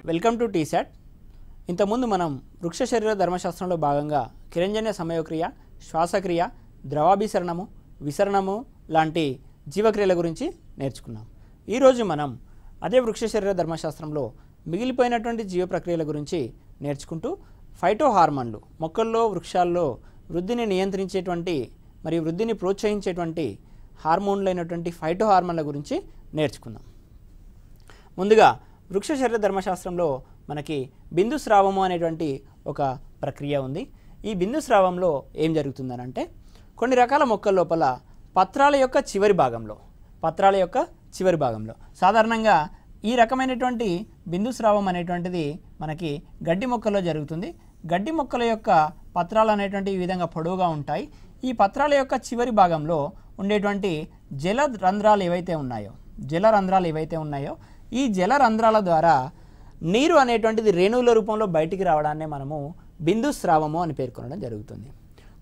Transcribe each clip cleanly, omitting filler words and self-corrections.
Welcome to T-SAT. ఇంతకుముందు మనం వృక్ష శరీర ధర్మశాస్త్రంలో భాగంగా కిరణజన్య సమయోక్రియ, శ్వాసక్రియ, ద్రవాభిసరణము, విసరణము లాంటి జీవక్రియల గురించి నేర్చుకున్నాం. ఈరోజు మనం అదే వృక్ష శరీర ధర్మశాస్త్రంలో మిగిలిపోయినటువంటి జీవ ప్రక్రియల గురించి నేర్చుకుంటూ ఫైటో హార్మోన్లు, మొక్కల్లో వృక్షాల్లో వృద్ధిని నియంత్రించేటువంటి మరియు వృద్ధిని ప్రోత్సహించేటువంటి హార్మోన్లైనటువంటి ఫైటో హార్మోన్ల గురించి నేర్చుకుందాం. ముందుగా వృక్ష శరీర ధర్మశాస్త్రంలో మనకి బిందు స్రావము అనేటువంటి ఒక ప్రక్రియ ఉంది. ఈ బిందు స్రావంలో ఏం జరుగుతుందనంటే కొన్ని రకాల మొక్కల లోపల పత్రాల యొక్క చివరి భాగంలో సాధారణంగా ఈ రకమైనటువంటి బిందు స్రావం అనేటువంటిది మనకి గడ్డి మొక్కల్లో జరుగుతుంది. గడ్డి మొక్కల యొక్క పత్రాలు అనేటువంటి ఈ విధంగా పొడవుగా ఉంటాయి. ఈ పత్రాల యొక్క చివరి భాగంలో ఉండేటువంటి జల రంధ్రాలు ఏవైతే ఉన్నాయో ఈ జల రంధ్రాల ద్వారా నీరు అనేటువంటిది రేణువుల రూపంలో బయటికి రావడాన్నే మనము బిందు స్రావము అని పేర్కొనడం జరుగుతుంది.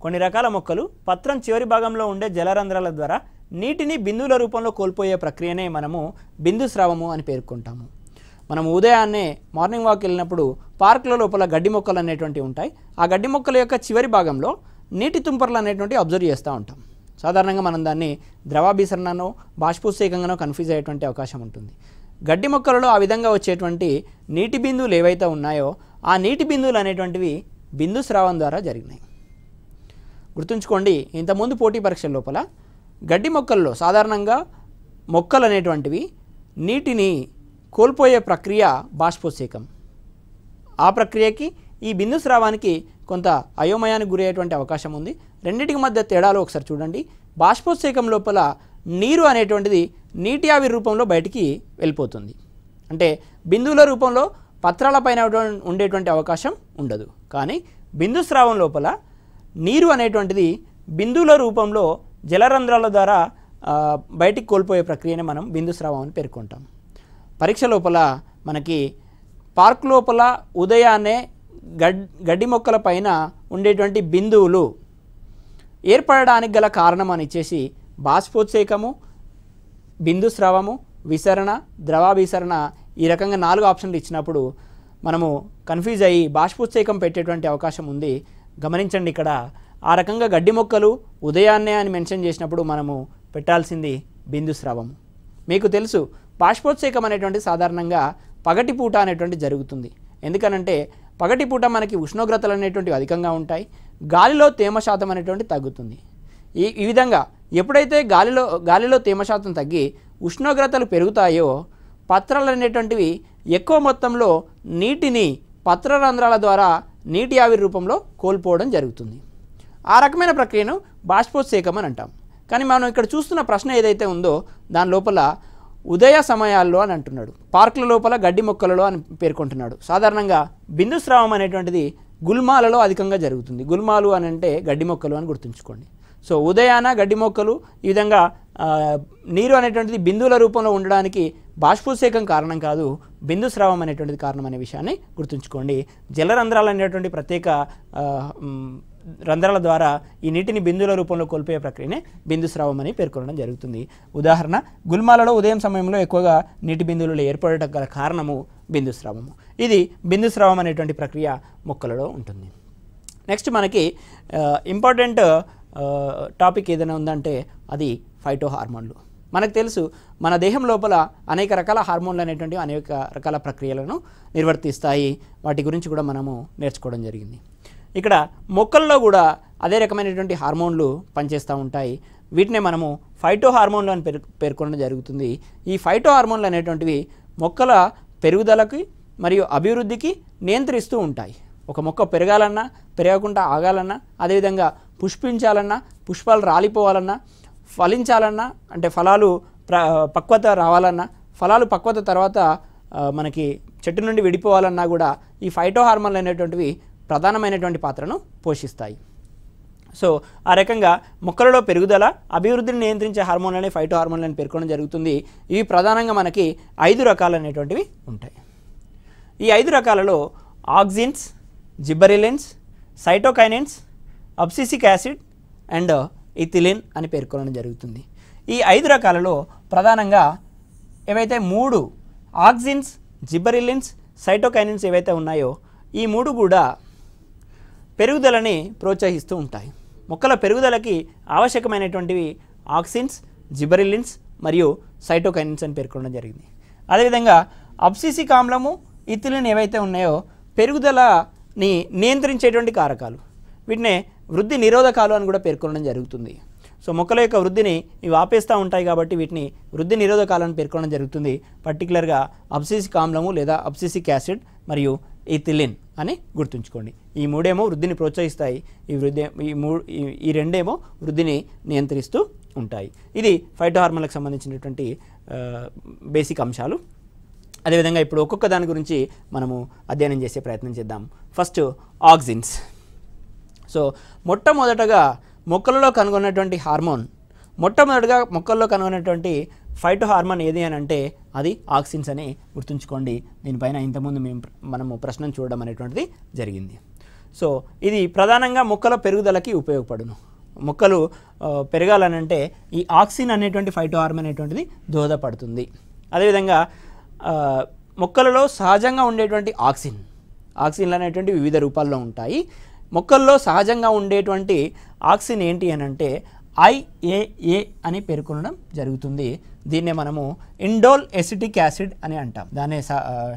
కొన్ని రకాల మొక్కలు పత్రం చివరి భాగంలో ఉండే జలరంధ్రాల ద్వారా నీటిని బిందువుల రూపంలో కోల్పోయే ప్రక్రియనే మనము బిందు స్రావము అని పేర్కొంటాము. మనం ఉదయాన్నే మార్నింగ్ వాక్ వెళ్ళినప్పుడు పార్కుల లోపల గడ్డి మొక్కలు అనేటువంటివి ఉంటాయి. ఆ గడ్డి మొక్కల యొక్క చివరి భాగంలో నీటి తుంపర్లు అనేటువంటివి అబ్జర్వ్ చేస్తూ ఉంటాం. సాధారణంగా మనం దాన్ని ద్రవాభిసరణనో బాష్పోత్సేకంగానో కన్ఫ్యూజ్ అయ్యేటువంటి అవకాశం ఉంటుంది. గడ్డి మొక్కలలో ఆ విధంగా వచ్చేటువంటి నీటి బిందువులు ఏవైతే ఉన్నాయో ఆ నీటి బిందువులు అనేటువంటివి బిందు స్రావం ద్వారా జరిగినాయి. గుర్తుంచుకోండి, ఇంతకుముందు పోటీ పరీక్షల లోపల గడ్డి మొక్కల్లో సాధారణంగా మొక్కలు అనేటువంటివి నీటిని కోల్పోయే ప్రక్రియ బాష్పోత్సేకం. ఆ ప్రక్రియకి ఈ బిందు స్రావానికి కొంత అయోమయానికి గురయ్యేటువంటి అవకాశం ఉంది. రెండింటికి మధ్య తేడాలు ఒకసారి చూడండి. బాష్పోత్సేకం లోపల నీరు అనేటువంటిది నీటి ఆవిరి రూపంలో బయటికి వెళ్ళిపోతుంది. అంటే బిందువుల రూపంలో పత్రాల పైన ఉండేటువంటి అవకాశం ఉండదు. కానీ బిందు స్రావం లోపల నీరు అనేటువంటిది బిందువుల రూపంలో జలరంధ్రాల ద్వారా బయటికి కోల్పోయే ప్రక్రియనే మనం బిందు స్రావం అని పేర్కొంటాం. పరీక్ష లోపల మనకి పార్క్ లోపల ఉదయాన్నే గడ్డి మొక్కల పైన ఉండేటువంటి బిందువులు ఏర్పడడానికి గల కారణం అని ఇచ్చేసి బాష్పోత్సేకము, బిందు స్రావము, విసరణ, ద్రవాభిసరణ ఈ రకంగా 4 ఆప్షన్లు ఇచ్చినప్పుడు మనము కన్ఫ్యూజ్ అయ్యి బాష్పోత్సేకం పెట్టేటువంటి అవకాశం ఉంది. గమనించండి, ఇక్కడ ఆ రకంగా గడ్డి మొక్కలు ఉదయాన్నే అని మెన్షన్ చేసినప్పుడు మనము పెట్టాల్సింది బిందు స్రావము. మీకు తెలుసు, బాష్పోత్సేకం అనేటువంటి సాధారణంగా పగటిపూట అనేటువంటి జరుగుతుంది. ఎందుకనంటే పగటిపూట మనకి ఉష్ణోగ్రతలు అనేటువంటివి అధికంగా ఉంటాయి, గాలిలో తేమ శాతం అనేటువంటి తగ్గుతుంది. ఈ విధంగా ఎప్పుడైతే గాలిలో తేమ శాతం తగ్గి ఉష్ణోగ్రతలు పెరుగుతాయో పత్రాలు అనేటువంటివి ఎక్కువ మొత్తంలో నీటిని పత్రరంధ్రాల ద్వారా నీటి ఆవిరి రూపంలో కోల్పోవడం జరుగుతుంది. ఆ రకమైన ప్రక్రియను బాష్పోత్సేకం అని అంటాం. కానీ మనం ఇక్కడ చూస్తున్న ప్రశ్న ఏదైతే ఉందో దాని లోపల ఉదయ సమయాల్లో అని అంటున్నాడు, పార్కుల లోపల గడ్డి మొక్కలలో అని పేర్కొంటున్నాడు. సాధారణంగా బిందు స్రావం అనేటువంటిది గుల్మాలలో అధికంగా జరుగుతుంది. గుల్మాలు అని అంటే గడ్డి మొక్కలు అని గుర్తుంచుకోండి. సో ఉదయాన గడ్డి మొక్కలు ఈ విధంగా నీరు అనేటువంటిది బిందువుల రూపంలో ఉండడానికి బాష్పోత్సేకం కారణం కాదు, బిందు స్రావం అనేటువంటిది కారణం అనే విషయాన్ని గుర్తుంచుకోండి. జలరంధ్రాలు అనేటువంటి ప్రత్యేక రంధ్రాల ద్వారా ఈ నీటిని బిందువుల రూపంలో కోల్పోయే ప్రక్రియనే బిందు స్రావం అని పేర్కొనడం జరుగుతుంది. ఉదాహరణ, గుల్మాలలో ఉదయం సమయంలో ఎక్కువగా నీటి బిందువులు ఏర్పడటం గల కారణము బిందు స్రావము. ఇది బిందు స్రావం అనేటువంటి ప్రక్రియ మొక్కలలో ఉంటుంది. నెక్స్ట్ మనకి ఇంపార్టెంట్ టాపిక్ ఏదైనా ఉందంటే అది ఫైటో హార్మోన్లు. మనకు తెలుసు, మన దేహం లోపల అనేక రకాల హార్మోన్లు అనేటువంటి అనేక రకాల ప్రక్రియలను నిర్వర్తిస్తాయి. వాటి గురించి కూడా మనము నేర్చుకోవడం జరిగింది. ఇక్కడ మొక్కల్లో కూడా అదే రకమైనటువంటి హార్మోన్లు పనిచేస్తూ ఉంటాయి. వీటినే మనము ఫైటో హార్మోన్లు అని పేర్కొనడం జరుగుతుంది. ఈ ఫైటో హార్మోన్లు అనేటువంటివి మొక్కల పెరుగుదలకి మరియు అభివృద్ధికి నియంత్రిస్తూ ఉంటాయి. ఒక మొక్క పెరగాలన్నా, పెరగకుండా ఆగాలన్నా, అదేవిధంగా పుష్పించాలన్నా, పుష్పాలు రాలిపోవాలన్నా, ఫలించాలన్నా అంటే ఫలాలు పక్వత రావాలన్నా, ఫలాలు పక్వత తర్వాత మనకి చెట్టు నుండి విడిపోవాలన్నా కూడా ఈ ఫైటో హార్మోన్లు అనేటువంటివి ప్రధానమైనటువంటి పాత్రను పోషిస్తాయి. సో ఆ రకంగా మొక్కలలో పెరుగుదల, అభివృద్ధిని నియంత్రించే హార్మోన్లని ఫైటో హార్మోన్లని పేర్కొనడం జరుగుతుంది. ఇవి ప్రధానంగా మనకి 5 రకాలు అనేటువంటివి ఉంటాయి. ఈ 5 రకాలలో auxins, జిబ్బరెలిన్స్, cytokinins, abscisic acid and ethylene అని పేర్కొనడం జరుగుతుంది. ఈ 5 రకాలలో ప్రధానంగా ఏవైతే 3 ఆక్సిన్స్, జిబ్బరెలిన్స్, సైటోకైనిన్స్ ఏవైతే ఉన్నాయో ఈ మూడు కూడా పెరుగుదలని ప్రోత్సహిస్తూ ఉంటాయి. మొక్కల పెరుగుదలకి ఆవశ్యకమైనటువంటివి ఆక్సిన్స్, జిబెరెలిన్స్ మరియు సైటోకైనిన్స్ అని పేర్కొనడం జరిగింది. అదేవిధంగా అబ్సిసిక్ ఆమ్లము, ఇథిలిన్ ఏవైతే ఉన్నాయో పెరుగుదలని నియంత్రించేటువంటి కారకాలు, వీటినే వృద్ధి నిరోధకాలు అని కూడా పేర్కొనడం జరుగుతుంది. సో మొక్కల యొక్క వృద్ధిని ఇవి ఆపేస్తూ ఉంటాయి కాబట్టి వీటిని వృద్ధి నిరోధకాలను పేర్కొనడం జరుగుతుంది. పర్టికులర్గా అబ్సిసిక్ ఆమ్లము లేదా అబ్సిసిక్ యాసిడ్ మరియు ఇథిలిన్ అని గుర్తుంచుకోండి. ఈ మూడేమో వృద్ధిని ప్రోత్సహిస్తాయి, ఈ రెండేమో వృద్ధిని నియంత్రిస్తూ ఉంటాయి. ఇది ఫైటో హార్మోన్లకు సంబంధించినటువంటి బేసిక్ అంశాలు. అదేవిధంగా ఇప్పుడు ఒక్కొక్క దాని గురించి మనము అధ్యయనం చేసే ప్రయత్నం చేద్దాం. First auxins. సో మొట్టమొదటగా మొక్కలలో కనుగొన్నటువంటి హార్మోన్, మొక్కల్లో కనుగొన్నటువంటి ఫైటో హార్మోన్ ఏది అని అంటే అది ఆక్సిన్స్ అని గుర్తుంచుకోండి. దీనిపైన ఇంతకుముందు మనము ప్రశ్నను చూడడం అనేటువంటిది జరిగింది. సో ఇది ప్రధానంగా మొక్కల పెరుగుదలకి ఉపయోగపడును. మొక్కలు పెరగాలనంటే ఈ ఆక్సిన్ అనేటువంటి ఫైటో హార్మోన్ అనేటువంటిది దోహదపడుతుంది. అదేవిధంగా మొక్కలలో సహజంగా ఉండేటువంటి ఆక్సిన్లు అనేటువంటి వివిధ రూపాల్లో ఉంటాయి. మొక్కల్లో సహజంగా ఉండేటువంటి ఆక్సిన్ ఏంటి అని అంటే IAA అని పేర్కొనడం జరుగుతుంది. దీన్నే మనము ఇండోల్ ఎసిటిక్ యాసిడ్ అని అంటాం. దాన్ని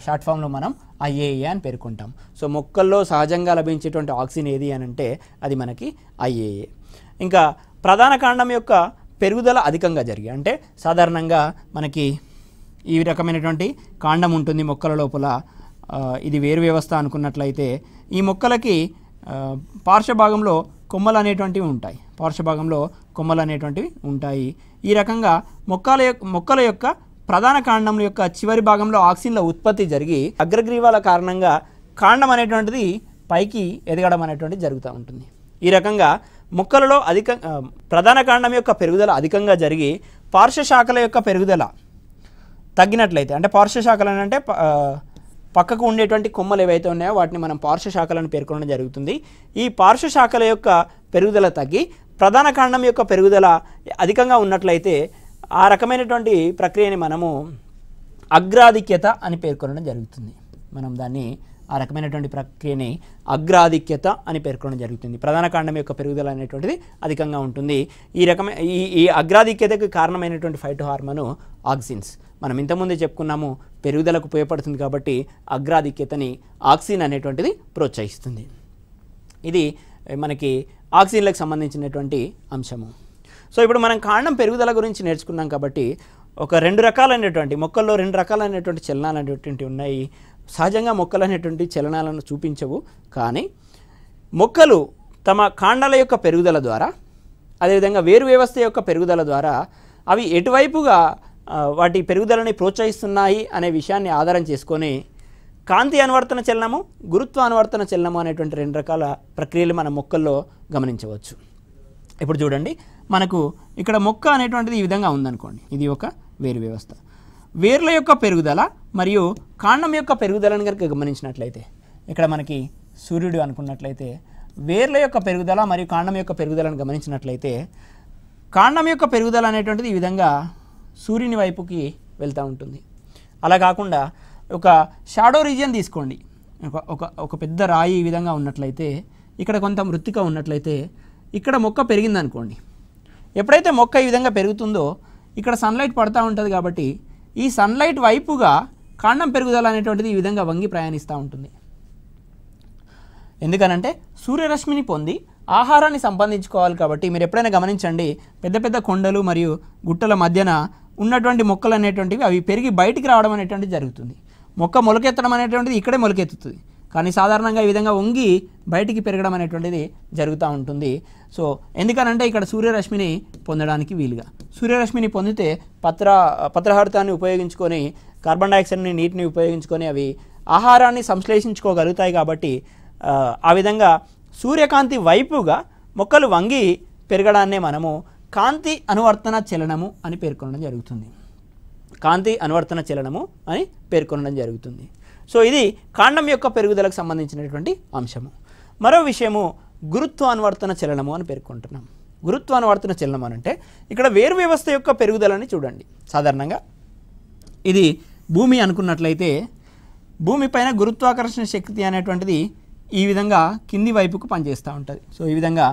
షార్ట్ ఫామ్లో మనం IAA అని పేర్కొంటాం. సో మొక్కల్లో సహజంగా లభించేటువంటి ఆక్సిన్ ఏది అని అంటే అది మనకి IAA. ఇంకా ప్రధాన కాండం యొక్క పెరుగుదల అధికంగా జరిగి, అంటే సాధారణంగా మనకి ఈ రకమైనటువంటి కాండం ఉంటుంది మొక్కల లోపల. ఇది వేరు వ్యవస్థ అనుకున్నట్లయితే ఈ మొక్కలకి పార్శ్వభాగంలో కొమ్మలు అనేటువంటివి ఉంటాయి. ఈ రకంగా మొక్కల యొక్క ప్రధాన కాండం యొక్క చివరి భాగంలో ఆక్సిన్ల ఉత్పత్తి జరిగి అగ్రగ్రీవాల కారణంగా కాండం అనేటువంటిది పైకి ఎదగడం అనేటువంటిది జరుగుతూ ఉంటుంది. ఈ రకంగా మొక్కలలో ప్రధాన కాండం యొక్క పెరుగుదల అధికంగా జరిగి పార్శ్వశాఖల యొక్క పెరుగుదల తగ్గినట్లయితే, అంటే పార్శ్వశాఖలు అంటే పక్కకు ఉండేటువంటి కొమ్మలు ఏవైతే ఉన్నాయో వాటిని మనం పార్శ్వశాఖలను పేర్కొనడం జరుగుతుంది. ఈ పార్శ్వశాఖల యొక్క పెరుగుదల తగ్గి ప్రధాన కాండం యొక్క పెరుగుదల అధికంగా ఉన్నట్లయితే ఆ రకమైనటువంటి ప్రక్రియని మనము అగ్రాధిక్యత అని పేర్కొనడం జరుగుతుంది. మనం దాన్ని ఆ రకమైనటువంటి ప్రక్రియని అగ్రాధిక్యత అని పేర్కొనడం జరుగుతుంది. ప్రధాన కాండం యొక్క పెరుగుదల అనేటువంటిది అధికంగా ఉంటుంది. ఈ అగ్రాధిక్యతకు కారణమైనటువంటి ఫైటో హార్మోన్ ఆక్సిన్స్. మనం ఇంతకుముందే చెప్పుకున్నాము, పెరుగుదలకు ఉపయోగపడుతుంది కాబట్టి అగ్రాధిక్యతని ఆక్సిన్ అనేటువంటిది ప్రోత్సహిస్తుంది. ఇది మనకి ఆక్సిన్లకు సంబంధించినటువంటి అంశము. సో ఇప్పుడు మనం కాండం పెరుగుదల గురించి నేర్చుకున్నాం కాబట్టి మొక్కల్లో రెండు రకాలైనటువంటి చలనాలు అనేటువంటివి ఉన్నాయి. సహజంగా మొక్కలు అనేటువంటి చలనాలను చూపించవు, కానీ మొక్కలు తమ కాండాల యొక్క పెరుగుదల ద్వారా, అదేవిధంగా వేరు వ్యవస్థ యొక్క పెరుగుదల ద్వారా అవి ఎటువైపుగా వాటి పెరుగుదలని ప్రోత్సహిస్తున్నాయి అనే విషయాన్ని ఆధారం చేసుకొని కాంతి అనువర్తన చలనము, గురుత్వ అనువర్తన చలనము అనేటువంటి రెండు రకాల ప్రక్రియలు మన మొక్కల్లో గమనించవచ్చు. ఇప్పుడు చూడండి, మనకు ఇక్కడ మొక్క అనేటువంటిది ఈ విధంగా ఉందనుకోండి. ఇది ఒక వేరు వ్యవస్థ. వేర్ల యొక్క పెరుగుదల మరియు కాండం యొక్క పెరుగుదలను కనుక గమనించినట్లయితే, ఇక్కడ మనకి సూర్యుడు అనుకున్నట్లయితే వేర్ల యొక్క పెరుగుదల మరియు కాండం యొక్క పెరుగుదలను గమనించినట్లయితే కాండం యొక్క పెరుగుదల అనేటువంటిది ఈ విధంగా సూర్యుని వైపుకి వెళ్తూ ఉంటుంది. అలా కాకుండా ఒక షాడో రీజియన్ తీసుకోండి. ఒక పెద్ద రాయి ఈ విధంగా ఉన్నట్లయితే, ఇక్కడ కొంత మృత్తిక ఉన్నట్లయితే ఇక్కడ మొక్క పెరిగిందనుకోండి. ఎప్పుడైతే మొక్క ఈ విధంగా పెరుగుతుందో ఇక్కడ సన్లైట్ పడుతూ ఉంటుంది కాబట్టి ఈ సన్లైట్ వైపుగా కాండం పెరుగుదల అనేటువంటిది ఈ విధంగా వంగి ప్రయాణిస్తూ ఉంటుంది. ఎందుకనంటే సూర్యరశ్మిని పొంది ఆహారాన్ని సంపాదించుకోవాలి కాబట్టి. మీరు ఎప్పుడైనా గమనించండి, పెద్ద పెద్ద కొండలు మరియు గుట్టల మధ్యన ఉన్నటువంటి మొక్కలు అనేటువంటివి అవి పెరిగి బయటికి రావడం అనేటువంటిది జరుగుతుంది. మొక్క మొలకెత్తడం అనేటువంటిది ఇక్కడే మొలకెత్తుతుంది, కానీ సాధారణంగా ఈ విధంగా వంగి బయటికి పెరగడం అనేటువంటిది జరుగుతూ ఉంటుంది. సో ఎందుకనంటే ఇక్కడ సూర్యరశ్మిని పొందడానికి వీలుగా, సూర్యరశ్మిని పొందితే పత్రహారితాన్ని ఉపయోగించుకొని కార్బన్ డైఆక్సైడ్ని, నీటిని ఉపయోగించుకొని అవి ఆహారాన్ని సంశ్లేషించుకోగలుగుతాయి. కాబట్టి ఆ విధంగా సూర్యకాంతి వైపుగా మొక్కలు వంగి పెరగడాన్నే మనము కాంతి అనువర్తన చలనము అని పేర్కొనడం జరుగుతుంది. కాంతి అనువర్తన చలనము అని పేర్కొనడం జరుగుతుంది. సో ఇది కాండం యొక్క పెరుగుదలకు సంబంధించినటువంటి అంశము. మరో విషయము గురుత్వ అనువర్తన చలనము అని పేర్కొంటున్నాం. గురుత్వ అనువర్తన చలనం అంటే ఇక్కడ వేరు వ్యవస్థ యొక్క పెరుగుదలని చూడండి. సాధారణంగా ఇది భూమి అనుకున్నట్లయితే భూమిపైన గురుత్వాకర్షణ శక్తి అనేటువంటిది ఈ విధంగా కింది వైపుకు పనిచేస్తూ ఉంటుంది. సో ఈ విధంగా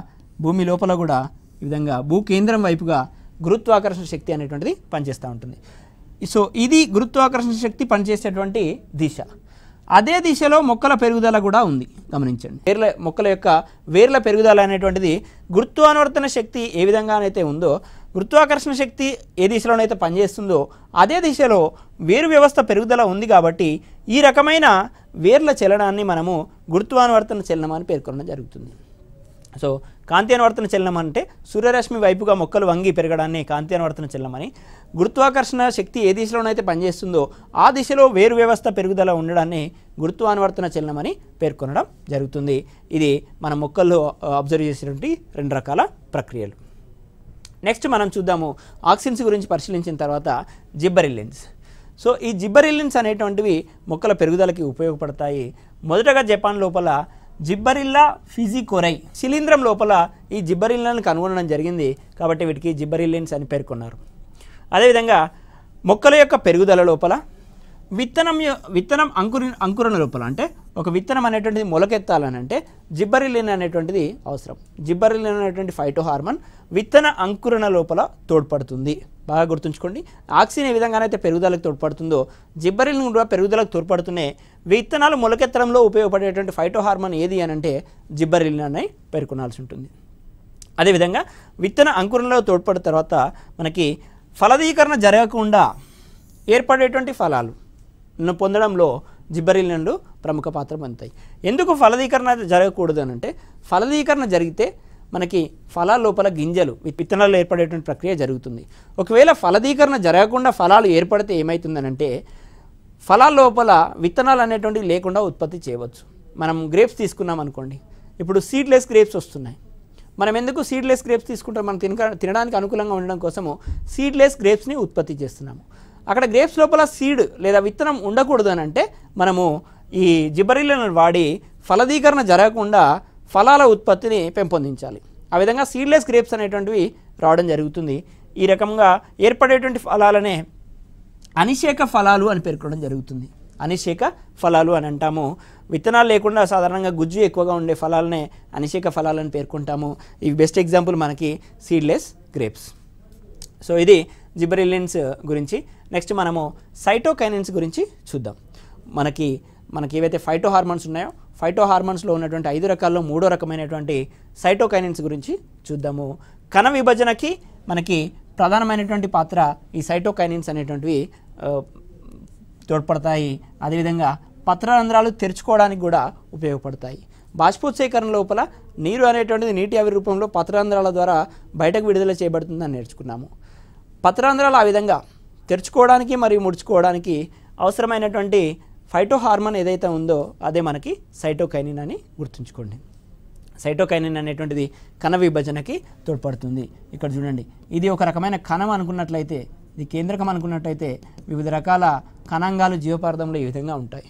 భూమి లోపల కూడా ఈ విధంగా భూకేంద్రం వైపుగా గురుత్వాకర్షణ శక్తి అనేటువంటిది పనిచేస్తూ ఉంటుంది. సో ఇది గురుత్వాకర్షణ శక్తి పనిచేసేటువంటి దిశ. అదే దిశలో మొక్కల పెరుగుదల కూడా ఉంది, గమనించండి. మొక్కల యొక్క వేర్ల పెరుగుదల అనేటువంటిది గురుత్వానువర్తన శక్తి ఏ విధంగానైతే ఉందో, గురుత్వాకర్షణ శక్తి ఏ దిశలోనైతే పనిచేస్తుందో అదే దిశలో వేరు వ్యవస్థ పెరుగుదల ఉంది. కాబట్టి ఈ రకమైన వేర్ల చలనాన్ని మనము గురుత్వానువర్తన చలనం అని పేర్కొనడం జరుగుతుంది. సో కాంతి అనువర్తన చలనం అంటే సూర్యరశ్మి వైపుగా మొక్కలు వంగి పెరగడాన్ని కాంతి అనువర్తన చలనం అని, గురుత్వాకర్షణ శక్తి ఏ దిశలోనైతే పనిచేస్తుందో ఆ దిశలో వేరు వ్యవస్థ పెరుగుదల ఉండడాన్ని గురుత్వానువర్తన చలనం అని పేర్కొనడం జరుగుతుంది. ఇది మన మొక్కల్లో అబ్జర్వ్ చేసినటువంటి 2 రకాల ప్రక్రియలు. నెక్స్ట్ మనం చూద్దాము ఆక్సిన్స్ గురించి పరిశీలించిన తర్వాత జిబ్బరిల్లిన్స్. సో ఈ జిబ్బరిల్లిన్స్ అనేటువంటివి మొక్కల పెరుగుదలకి ఉపయోగపడతాయి. మొదటగా జపాన్ లోపల జిబ్బరిల్లా ఫిజికోరై శిలీంధ్రం లోపల ఈ జిబ్బరిల్లాను కనుగొనడం జరిగింది. కాబట్టి వీటికి జిబ్బరిల్లిన్స్ అని పేర్కొన్నారు. అదేవిధంగా మొక్కల యొక్క పెరుగుదల లోపల విత్తనం అంకురణ లోపల, అంటే ఒక విత్తనం అనేటువంటిది మొలకెత్తాలని అంటే జిబ్బరిల్లిన్ అనేటువంటిది అవసరం. జిబ్బరిల్లిన్ అనేటువంటి ఫైటో హార్మోన్ విత్తన అంకురణ లోపల తోడ్పడుతుంది. బాగా గుర్తుంచుకోండి. ఆక్సిన్ ఏ విధంగానైతే పెరుగుదలకు తోడ్పడుతుందో జిబ్బరిల్లిన్ కూడా పెరుగుదలకు తోడ్పడుతున్నాయి. విత్తనాలు మొలకెత్తడంలో ఉపయోగపడేటువంటి ఫైటో హార్మోన్ ఏది అని అంటే జిబ్బరిల్లిన్ అని పేర్కొనాల్సి ఉంటుంది. అదేవిధంగా విత్తన అంకురణలో తోడ్పడిన తర్వాత మనకి ఫలదీకరణ జరగకుండా ఏర్పడేటువంటి ఫలాలను పొందడంలో జిబ్బరిల్లిన్లు ప్రముఖ పాత్ర పొందుతాయి. ఎందుకు ఫలదీకరణ జరగకూడదు అని అంటే, ఫలదీకరణ జరిగితే మనకి ఫలాల లోపల గింజలు విత్తనాలు ఏర్పడేటువంటి ప్రక్రియ జరుగుతుంది. ఒకవేళ ఫలదీకరణ జరగకుండా ఫలాలు ఏర్పడితే ఏమవుతుందనంటే ఫలాల లోపల విత్తనాలు అనేటువంటివి లేకుండా ఉత్పత్తి చేయవచ్చు. మనం గ్రేప్స్ తీసుకున్నాం అనుకోండి, ఇప్పుడు సీడ్లెస్ గ్రేప్స్ వస్తున్నాయి. మనం ఎందుకు సీడ్లెస్ గ్రేప్స్ తీసుకుంటాం? మనం తినడానికి అనుకూలంగా ఉండడం కోసము సీడ్లెస్ గ్రేప్స్ని ఉత్పత్తి చేస్తున్నాము. అక్కడ గ్రేప్స్ లోపల సీడ్ లేదా విత్తనం ఉండకూడదు అని అంటే మనము ఈ జిబ్బరిల్లిన్లను వాడి ఫలదీకరణ జరగకుండా ఫలాల ఉత్పత్తిని పెంపొందించాలి. ఆ విధంగా సీడ్లెస్ గ్రేప్స్ అనేటువంటివి రావడం జరుగుతుంది. ఈ రకంగా ఏర్పడేటువంటి ఫలాలనే అనిషేక ఫలాలు అని పేర్కొనడం జరుగుతుంది. అనిషేక ఫలాలు అని అంటాము. విత్తనాలు లేకుండా సాధారణంగా గుజ్జు ఎక్కువగా ఉండే ఫలాలనే అనిషేక ఫలాలని పేర్కొంటాము. ఇవి బెస్ట్ ఎగ్జాంపుల్ మనకి సీడ్లెస్ గ్రేప్స్. సో ఇది జిబ్బరిల్లిన్స్ గురించి. నెక్స్ట్ మనము సైటోకైనిన్స్ గురించి చూద్దాం. మనకి ఏవైతే ఫైటో హార్మోన్స్ ఉన్నాయో ఫైటో హార్మోన్స్లో ఉన్నటువంటి 5 రకాల్లో 3వ రకమైనటువంటి సైటోకైనిన్స్ గురించి చూద్దాము. కణ విభజనకి మనకి ప్రధానమైనటువంటి పాత్ర ఈ సైటోకైనిన్స్ అనేటువంటివి తోడ్పడతాయి. అదేవిధంగా పత్రరంధ్రాలు తెరుచుకోవడానికి కూడా ఉపయోగపడతాయి. బాష్పోత్సేకరణ లోపల నీరు అనేటువంటిది నీటి ఆవిరి రూపంలో పత్రరంధ్రాల ద్వారా బయటకు విడుదల చేయబడుతుందని నేర్చుకున్నాము. పత్రరంధ్రాలు ఆ విధంగా తెరుచుకోవడానికి మరియు ముడుచుకోవడానికి అవసరమైనటువంటి ఫైటో హార్మోన్ ఏదైతే ఉందో అదే మనకి సైటోకైనిన్ అని గుర్తుంచుకోండి. సైటోకైనిన్ అనేటువంటిది కణ విభజనకి తోడ్పడుతుంది. ఇక్కడ చూడండి, ఇది ఒక రకమైన కణం అనుకున్నట్లయితే, ఇది కేంద్రకం అనుకున్నట్లయితే వివిధ రకాల కణాంగాలు జీవపదార్థంలో ఈ విధంగా ఉంటాయి.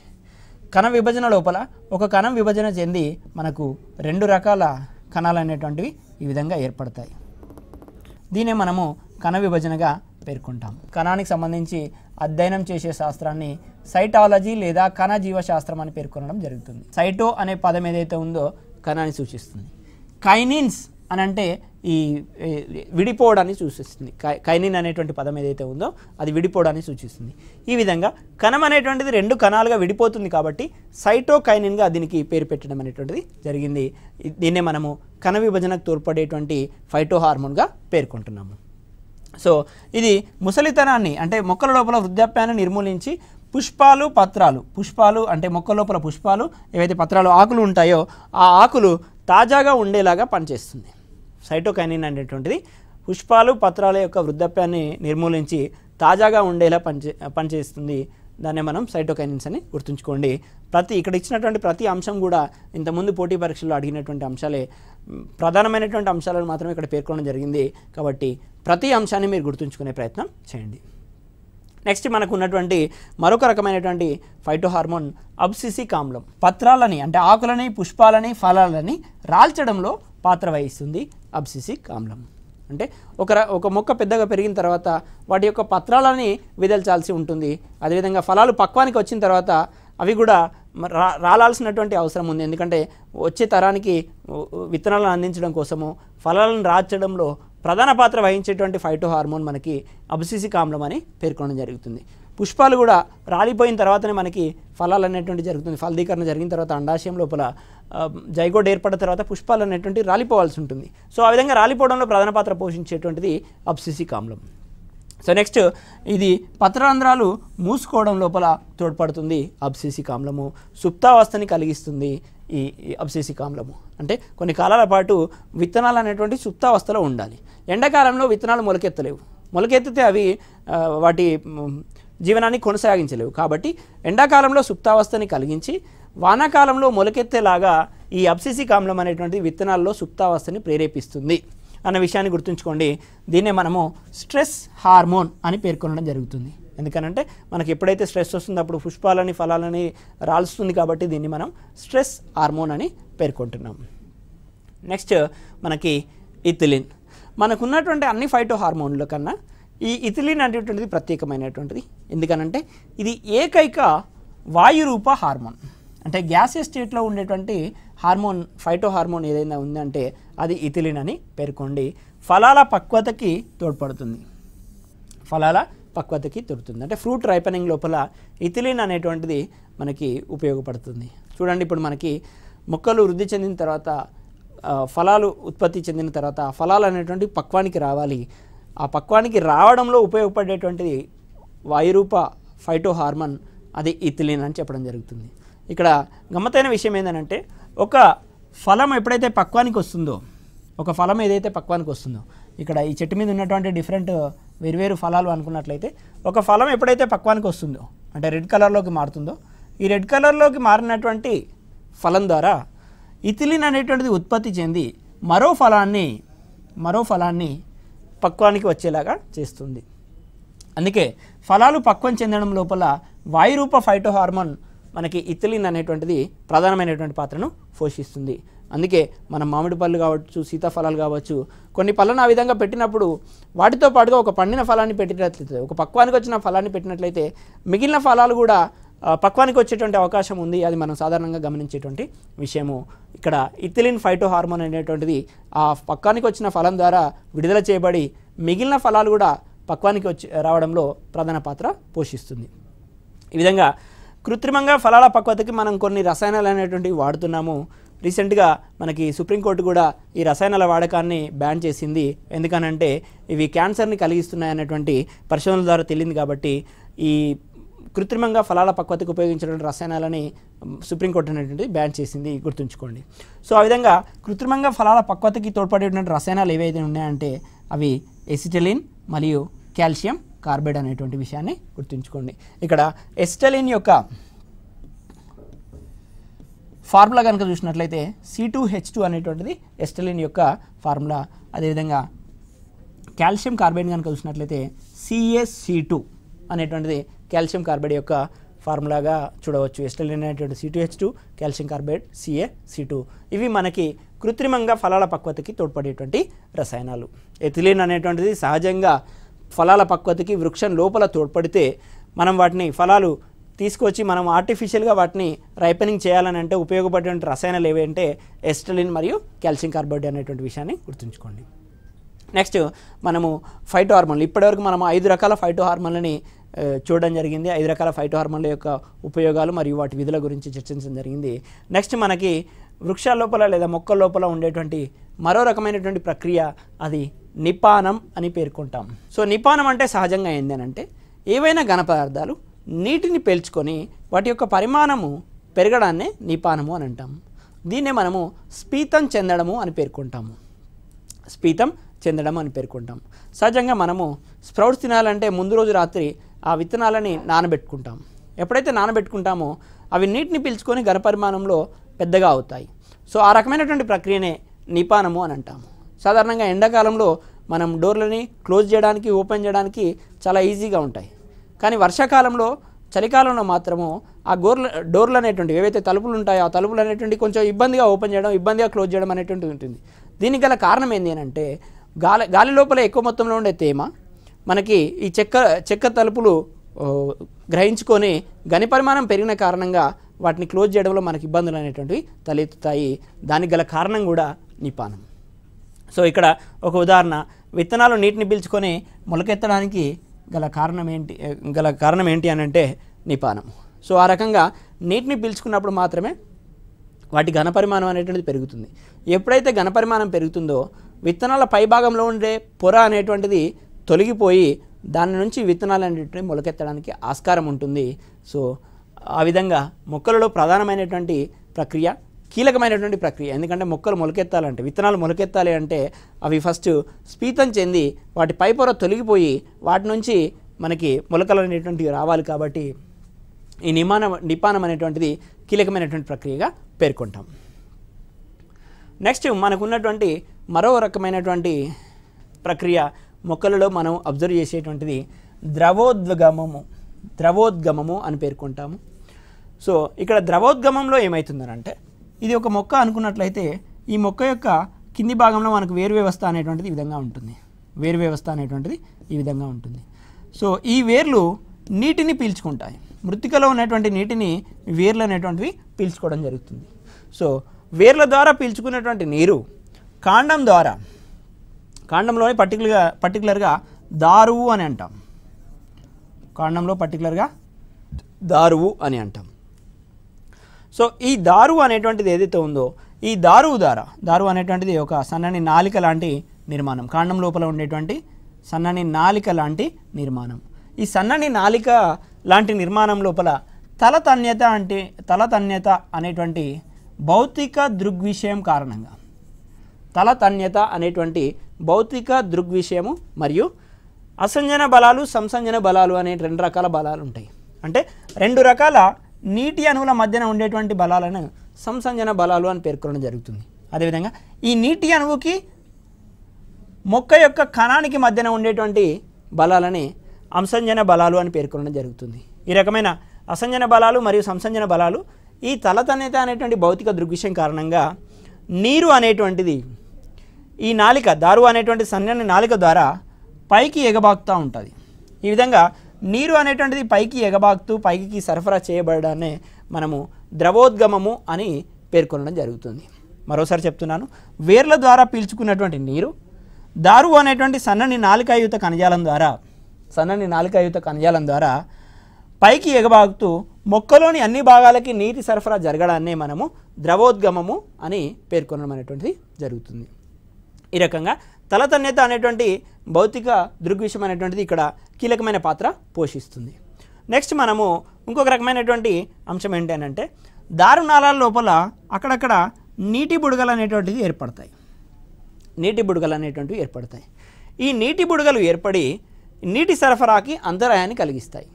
కణ విభజన లోపల ఒక కణం విభజన చెంది మనకు 2 రకాల కణాలు అనేటువంటివి ఈ విధంగా ఏర్పడతాయి. దీనే మనము కణ విభజనగా పేర్కొంటాం. కణానికి సంబంధించి అధ్యయనం చేసే శాస్త్రాన్ని సైటాలజీ లేదా కణ జీవశాస్త్రం అని పేర్కొనడం జరుగుతుంది. సైటో అనే పదం ఏదైతే ఉందో కణాన్ని సూచిస్తుంది. కైనిన్స్ అని అంటే ఈ విడిపోవడాన్ని సూచిస్తుంది. కైనిన్ అనేటువంటి పదం ఏదైతే ఉందో అది విడిపోవడాన్ని సూచిస్తుంది. ఈ విధంగా కణం అనేటువంటిది 2 కణాలుగా విడిపోతుంది కాబట్టి సైటోకైనిన్గా దీనికి పేరు పెట్టడం అనేటువంటిది జరిగింది. దీన్నే మనము కణ విభజనకు తోడ్పడేటువంటి ఫైటో హార్మోన్గా పేర్కొంటున్నాము. సో ఇది ముసలితనాన్ని అంటే మొక్కల లోపల వృద్ధాప్యాన్ని నిర్మూలించి పుష్పాలు అంటే మొక్కల లోపల పుష్పాలు ఏవైతే పత్రాలు ఆకులు ఉంటాయో ఆ ఆకులు తాజాగా ఉండేలాగా పనిచేస్తుంది. సైటోకైనిన్ అనేటువంటిది పుష్పాలు పత్రాల యొక్క వృద్ధాప్యాన్ని నిర్మూలించి తాజాగా ఉండేలా పనిచేస్తుంది. దాన్నే మనం సైటోకైనిన్స్ అని గుర్తుంచుకోండి. ఇక్కడ ఇచ్చినటువంటి ప్రతి అంశం కూడా ఇంతకుముందు పోటీ పరీక్షల్లో అడిగినటువంటి అంశాలే, ప్రధానమైనటువంటి అంశాలను మాత్రమే ఇక్కడ పేర్కొనడం జరిగింది. కాబట్టి ప్రతి అంశాన్ని మీరు గుర్తుంచుకునే ప్రయత్నం చేయండి. నెక్స్ట్ మనకు ఉన్నటువంటి మరొక రకమైనటువంటి ఫైటో హార్మోన్ అబ్సిసిక్ ఆమ్లం. పత్రాలని అంటే ఆకులని, పుష్పాలని, ఫలాలని రాల్చడంలో పాత్ర వహిస్తుంది అబ్సిసిక్ ఆమ్లం. అంటే ఒక మొక్క పెద్దగా పెరిగిన తర్వాత వాటి యొక్క పత్రాలని విదల్చాల్సి ఉంటుంది. అదేవిధంగా ఫలాలు పక్వానికి వచ్చిన తర్వాత అవి కూడా రాలాల్సినటువంటి అవసరం ఉంది. ఎందుకంటే వచ్చే తరానికి విత్తనాలను అందించడం కోసము ఫలాలను రాల్చడంలో ప్రధాన పాత్ర వహించేటువంటి ఫైటో హార్మోన్ మనకి అబ్సిసిక్ ఆమ్లం అని పేర్కొనడం జరుగుతుంది. పుష్పాలు కూడా రాలిపోయిన తర్వాతనే మనకి ఫలాలు అనేటువంటి జరుగుతుంది. ఫలదీకరణ జరిగిన తర్వాత అండాశయం లోపల జైగోడ్ ఏర్పడిన తర్వాత పుష్పాలు అనేటువంటి రాలిపోవాల్సి ఉంటుంది. సో ఆ విధంగా రాలిపోవడంలో ప్రధాన పాత్ర పోషించేటువంటిది అబ్సిసిక్ ఆమ్లం. సో నెక్స్ట్ ఇది పత్రరంధ్రాలు మూసుకోవడం లోపల తోడ్పడుతుంది అబ్సిసిక్ ఆమ్లము. సుప్తావస్థని కలిగిస్తుంది ఈ అబ్సిసిక్ ఆమ్లము. అంటే కొన్ని కాలాల పాటు విత్తనాలు అనేటువంటి సుప్తావస్థలో ఉండాలి. ఎండాకాలంలో విత్తనాలు మొలకెత్తలేవు, మొలకెత్తితే అవి వాటి జీవనాన్ని కొనసాగించలేవు. కాబట్టి ఎండాకాలంలో సుప్తావస్థని కలిగించి వానాకాలంలో మొలకెత్తేలాగా ఈ అబ్సిసిక్ ఆమ్లం అనేటువంటి విత్తనాల్లో సుప్తావస్థని ప్రేరేపిస్తుంది అన్న విషయాన్ని గుర్తుంచుకోండి. దీన్నే మనము స్ట్రెస్ హార్మోన్ అని పేర్కొనడం జరుగుతుంది. ఎందుకనంటే మనకి ఎప్పుడైతే స్ట్రెస్ వస్తుందో అప్పుడు పుష్పాలని ఫలాలని రాల్స్తుంది. కాబట్టి దీన్ని మనం స్ట్రెస్ హార్మోన్ అని పేర్కొంటున్నాం. నెక్స్ట్ మనకి ఇథిలిన్. మనకున్నటువంటి అన్ని ఫైటో హార్మోన్ల కన్నా ఈ ఇథిలిన్ అనేటువంటిది ప్రత్యేకమైనటువంటిది. ఎందుకనంటే ఇది ఏకైక వాయురూప హార్మోన్. అంటే గ్యాసియస్ స్టేట్లో ఉండేటువంటి హార్మోన్ ఫైటో హార్మోన్ ఏదైనా ఉందంటే అది ఇథిలిన్ అని పేర్కొండి. ఫలాల పక్వతకి తోడ్పడుతుంది, ఫలాల పక్వతకి తోడుతుంది. అంటే ఫ్రూట్ రైపనింగ్ లోపల ఇథిలిన్ అనేటువంటిది మనకి ఉపయోగపడుతుంది. చూడండి, ఇప్పుడు మనకి మొక్కలు వృద్ధి చెందిన తర్వాత ఫలాలు ఉత్పత్తి చెందిన తర్వాత ఫలాలు అనేటువంటి పక్వానికి రావాలి. ఆ పక్వానికి రావడంలో ఉపయోగపడేటువంటిది వాయురూప ఫైటో హార్మోన్ అది ఇథిలిన్ అని చెప్పడం జరుగుతుంది. ఇక్కడ గమ్మత్తైన విషయం ఏంటంటే ఒక ఫలం ఎప్పుడైతే పక్వానికి వస్తుందో, ఒక ఫలం ఏదైతే పక్వానికి వస్తుందో, ఇక్కడ ఈ చెట్టు మీద ఉన్నటువంటి డిఫరెంట్ వేరువేరు ఫలాలు అనుకున్నట్లయితే ఒక ఫలం ఎప్పుడైతే పక్వానికి వస్తుందో అంటే రెడ్ కలర్లోకి మారుతుందో, ఈ రెడ్ కలర్లోకి మారినటువంటి ఫలం ద్వారా ఇథిలిన్ అనేటువంటిది ఉత్పత్తి చెంది మరో ఫలాన్ని పక్వానికి వచ్చేలాగా చేస్తుంది. అందుకే ఫలాలు పక్వం చెందడం లోపల వాయురూప ఫైటో హార్మోన్ మనకి ఇథిలిన్ అనేటువంటిది ప్రధానమైనటువంటి పాత్రను పోషిస్తుంది. అందుకే మనం మామిడి పళ్ళు కావచ్చు, సీతాఫలాలు కావచ్చు, కొన్ని పళ్ళను ఆ విధంగా పెట్టినప్పుడు వాటితో పాటుగా ఒక పండిన ఫలాన్ని పెట్టినట్లయితే, ఒక పక్వానికి వచ్చిన ఫలాన్ని పెట్టినట్లయితే మిగిలిన ఫలాలు కూడా పక్వానికి వచ్చేటువంటి అవకాశం ఉంది. అది మనం సాధారణంగా గమనించేటువంటి విషయము. ఇక్కడ ఇథిలిన్ ఫైటో హార్మోన్ అనేటువంటిది ఆ పక్వానికి వచ్చిన ఫలం ద్వారా విడుదల చేయబడి మిగిలిన ఫలాలు కూడా పక్వానికి రావడంలో ప్రధాన పాత్ర పోషిస్తుంది. ఈ విధంగా కృత్రిమంగా ఫలాల పక్వతకి మనం కొన్ని రసాయనాలు అనేటువంటివి వాడుతున్నాము. రీసెంట్గా మనకి సుప్రీంకోర్టు కూడా ఈ రసాయనాల వాడకాన్ని బ్యాన్ చేసింది. ఎందుకనంటే ఇవి క్యాన్సర్ని కలిగిస్తున్నాయి అనేటువంటి పరిశోధనల ద్వారా తెలియంది. కాబట్టి ఈ కృత్రిమంగా ఫలాల పక్వతకు ఉపయోగించినటువంటి రసాయనాలని సుప్రీంకోర్టు అనేటువంటిది బ్యాన్ చేసింది, గుర్తుంచుకోండి. సో ఆ విధంగా కృత్రిమంగా ఫలాల పక్వతకి తోడ్పడేటువంటి రసాయనాలు ఏవైతే ఉన్నాయంటే అవి ఎసిటలిన్ మరియు కాల్షియం కార్బైడ్ అనేటువంటి విషయాన్ని గుర్తుంచుకోండి. ఇక్కడ ఎసిటలిన్ యొక్క ఫార్ములా కనుక చూసినట్లయితే C2H2 అనేటువంటిది ఎసిటలిన్ యొక్క ఫార్ములా. అదేవిధంగా కాల్షియం కార్బైడ్ కనుక చూసినట్లయితే CaC2 అనేటువంటిది కాల్షియం కార్బైడ్ యొక్క ఫార్ములాగా చూడవచ్చు. ఎసిటలిన్ అనేటువంటి C2H2, కాల్షియం కార్బైడ్ CaC2. ఇవి మనకి కృత్రిమంగా ఫలాల పక్వతకి తోడ్పడేటువంటి రసాయనాలు. ఎథిలిన్ అనేటువంటిది సహజంగా ఫలాల పక్వతకి వృక్షం లోపల తోడ్పడితే మనం వాటిని ఫలాలు తీసుకొచ్చి మనం ఆర్టిఫిషియల్గా వాటిని రైపనింగ్ చేయాలని అంటే ఉపయోగపడేటువంటి రసాయనాలు ఏవంటే ఎసిటలిన్ మరియు కాల్షియం కార్బైడ్ అనేటువంటి విషయాన్ని గుర్తుంచుకోండి. నెక్స్ట్ మనము ఫైటో హార్మోన్లు, ఇప్పటివరకు మనం 5 రకాల ఫైటో హార్మోన్లని చూడడం జరిగింది. 5 రకాల ఫైటో హార్మోన్ల యొక్క ఉపయోగాలు మరియు వాటి విధుల గురించి చర్చించడం జరిగింది. నెక్స్ట్ మనకి వృక్షాల లోపల లేదా మొక్కల లోపల ఉండేటువంటి మరో రకమైనటువంటి ప్రక్రియ అది నిపానం అని పేర్కొంటాం. సో నిపానం అంటే సహజంగా ఏంటంటే ఏవైనా ఘన పదార్థాలు నీటిని పీల్చుకొని వాటి యొక్క పరిమాణము పెరగడాన్నే నిపానము అని అంటాం. దీన్నే మనము స్ఫీతం చెందడము అని పేర్కొంటాము. స్ఫీతం చెందడం అని పేర్కొంటాం. సహజంగా మనము స్ప్రౌట్స్ తినాలంటే ముందు రోజు రాత్రి ఆ విత్తనాలని నానబెట్టుకుంటాం. ఎప్పుడైతే నానబెట్టుకుంటామో అవి నీటిని పీల్చుకొని ఘనపరిమాణంలో పెద్దగా అవుతాయి. సో ఆ రకమైనటువంటి ప్రక్రియనే నిపానము అని అంటాము. సాధారణంగా ఎండాకాలంలో మనం డోర్లని క్లోజ్ చేయడానికి, ఓపెన్ చేయడానికి చాలా ఈజీగా ఉంటాయి. కానీ వర్షాకాలంలో, చలికాలంలో మాత్రము ఆ డోర్లు అనేటువంటివి ఏవైతే తలుపులు ఉంటాయో ఆ తలుపులు అనేటువంటి కొంచెం ఇబ్బందిగా ఓపెన్ చేయడం, ఇబ్బందిగా క్లోజ్ చేయడం అనేటువంటిది ఉంటుంది. దీనికి గల కారణం ఏంటి అంటే గాలి లోపల ఎక్కువ మొత్తంలో ఉండే తేమ మనకి ఈ చెక్క తలుపులు గ్రహించుకొని గని పరిమాణం పెరిగిన కారణంగా వాటిని క్లోజ్ చేయడంలో మనకి ఇబ్బందులు అనేటువంటివి తలెత్తుతాయి. దానికి గల కారణం కూడా నిపానం. సో ఇక్కడ ఒక ఉదాహరణ, విత్తనాలు నీటిని పీల్చుకొని మొలకెత్తడానికి గల కారణం ఏంటి అని అంటే నిపానం. సో ఆ రకంగా నీటిని పీల్చుకున్నప్పుడు మాత్రమే వాటి ఘనపరిమాణం అనేటువంటిది పెరుగుతుంది. ఎప్పుడైతే ఘనపరిమాణం పెరుగుతుందో విత్తనాల పైభాగంలో ఉండే పొర అనేటువంటిది తొలగిపోయి దాని నుంచి విత్తనాలు అనేటువంటివి మొలకెత్తడానికి ఆస్కారం ఉంటుంది. సో ఆ విధంగా మొక్కలలో ప్రధానమైనటువంటి ప్రక్రియ, కీలకమైనటువంటి ప్రక్రియ. ఎందుకంటే మొక్కలు మొలకెత్తాలంటే, విత్తనాలు మొలకెత్తాలి అంటే అవి ఫస్ట్ స్పీతం చెంది వాటి పై పొర తొలగిపోయి వాటి నుంచి మనకి మొలకలు అనేటువంటివి రావాలి. కాబట్టి ఈ నిపానం అనేటువంటిది కీలకమైనటువంటి ప్రక్రియగా పేర్కొంటాం. నెక్స్ట్ మనకున్నటువంటి మరో రకమైనటువంటి ప్రక్రియ మొక్కలలో మనం అబ్జర్వ్ చేసేటువంటిది ద్రవోద్గమము అని పేర్కొంటాము. సో ఇక్కడ ద్రవోద్గమంలో ఏమవుతుందనంటే, ఇది ఒక మొక్క అనుకున్నట్లయితే ఈ మొక్క యొక్క కింది భాగంలో మనకు వేరు వ్యవస్థ అనేటువంటిది ఈ విధంగా ఉంటుంది. వేరు వ్యవస్థ అనేటువంటిది ఈ విధంగా ఉంటుంది. సో ఈ వేర్లు నీటిని పీల్చుకుంటాయి. మృత్తికలో ఉన్నటువంటి నీటిని వేర్లు అనేటువంటివి పీల్చుకోవడం జరుగుతుంది. సో వేర్ల ద్వారా పీల్చుకున్నటువంటి నీరు కాండం ద్వారా, కాండంలోని పర్టికులర్గా దారువు అని అంటాం. కాండంలో పర్టికులర్గా దారువు అని అంటాం. సో ఈ దారువు అనేటువంటిది ఏదైతే ఉందో ఈ దారువు అనేటువంటిది ఒక సన్నని నాలిక లాంటి నిర్మాణం. కాండం లోపల ఉండేటువంటి సన్నని నాలిక లాంటి నిర్మాణం. ఈ సన్నని నాలిక లాంటి నిర్మాణం లోపల తలతన్యత అనేటువంటి భౌతిక దృగ్విషయం కారణంగా, తలతన్యత అనేటువంటి భౌతిక దృగ్విషయము మరియు అసంజన బలాలు, సంసంజన బలాలు అనే 2 రకాల బలాలు ఉంటాయి. అంటే 2 రకాల నీటి అణువుల మధ్యన ఉండేటువంటి బలాలను సంసంజన బలాలు అని పేర్కొనడం జరుగుతుంది. అదేవిధంగా ఈ నీటి అణువుకి మొక్క యొక్క కణానికి మధ్యన ఉండేటువంటి బలాలని అంసంజన బలాలు అని పేర్కొనడం జరుగుతుంది. ఈ రకమైన అసంజన బలాలు మరియు సంసంజన బలాలు ఈ తలతన్యత అనేటువంటి భౌతిక దృగ్విషయం కారణంగా నీరు అనేటువంటిది ఈ నాలిక, దారువు అనేటువంటి సన్నని నాలిక ద్వారా పైకి ఎగబాకుతూ ఉంటుంది. ఈ విధంగా నీరు అనేటువంటిది పైకి ఎగబాకుతూ పైకి సరఫరా చేయబడడాన్ని మనము ద్రవోద్గమము అని పేర్కొనడం జరుగుతుంది. మరోసారి చెప్తున్నాను, వేర్ల ద్వారా పీల్చుకున్నటువంటి నీరు దారువు అనేటువంటి సన్నని నాలికాయుత కణజాలం ద్వారా పైకి ఎగబాకుతూ మొక్కలోని అన్ని భాగాలకి నీటి సరఫరా జరగడాన్నే మనము ద్రవోద్గమము అని పేర్కొనడం అనేటువంటిది జరుగుతుంది. ఈ రకంగా తలతన్యత అనేటువంటి భౌతిక దృగ్విషయం అనేటువంటిది ఇక్కడ కీలకమైన పాత్ర పోషిస్తుంది. నెక్స్ట్ మనము ఇంకొక రకమైనటువంటి అంశం ఏంటంటే, దారునాళాల లోపల అక్కడక్కడ నీటి బుడగలు అనేటువంటివి ఏర్పడతాయి. ఈ నీటి బుడగలు ఏర్పడి నీటి సరఫరాకి అంతరాయాన్ని కల్పిస్తాయి.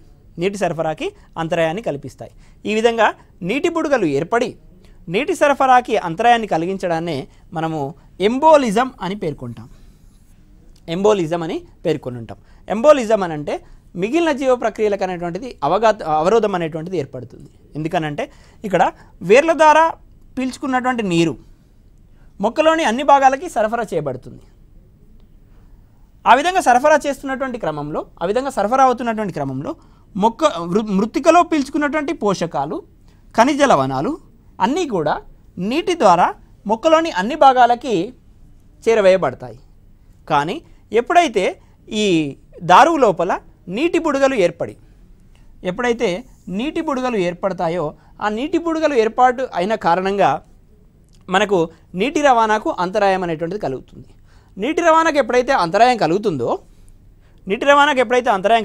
ఈ విధంగా నీటి బుడగలు ఏర్పడి నీటి సరఫరాకి అంతరాయాన్ని కలిగించడాన్నే మనము ఎంబోలిజం అని పేర్కొంటాం. ఎంబోలిజం అని అంటే మిగిలిన జీవ ప్రక్రియలకు అనేటువంటిది అవరోధం అనేటువంటిది ఏర్పడుతుంది. ఎందుకనంటే ఇక్కడ వేర్ల ద్వారా పీల్చుకున్నటువంటి నీరు మొక్కలోని అన్ని భాగాలకి సరఫరా చేయబడుతుంది. ఆ విధంగా సరఫరా అవుతున్నటువంటి క్రమంలో మొక్క మృత్తికలో పీల్చుకున్నటువంటి పోషకాలు, ఖనిజ లవణాలు అన్నీ కూడా నీటి ద్వారా మొక్కలోని అన్ని భాగాలకి చేరవేయబడతాయి. కానీ ఎప్పుడైతే ఈ దారువు లోపల నీటి బుడగలు ఏర్పడతాయో ఆ నీటి బుడగలు ఏర్పాటు అయిన కారణంగా మనకు నీటి రవాణాకు అంతరాయం అనేటువంటిది కలుగుతుంది. నీటి రవాణాకు ఎప్పుడైతే అంతరాయం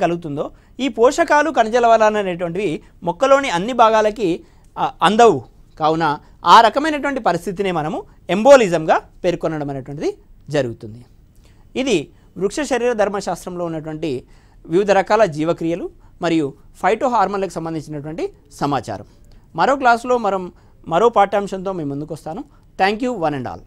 కలుగుతుందో ఈ పోషకాలు, ఖనిజ లవణాలు అనేటువంటివి మొక్కలోని అన్ని భాగాలకి అందవు. కావున ఆ రకమైనటువంటి పరిస్థితిని మనము ఎంబోలిజంగా పేర్కొనడం అనేటువంటిది జరుగుతుంది. ఇది వృక్ష శరీర ధర్మశాస్త్రంలో ఉన్నటువంటి వివిధ రకాల జీవక్రియలు మరియు ఫైటో హార్మోన్లకు సంబంధించినటువంటి సమాచారం. మరో క్లాసులో మరో పాఠ్యాంశంతో మీ ముందుకు వస్తాను. Thank you one and all.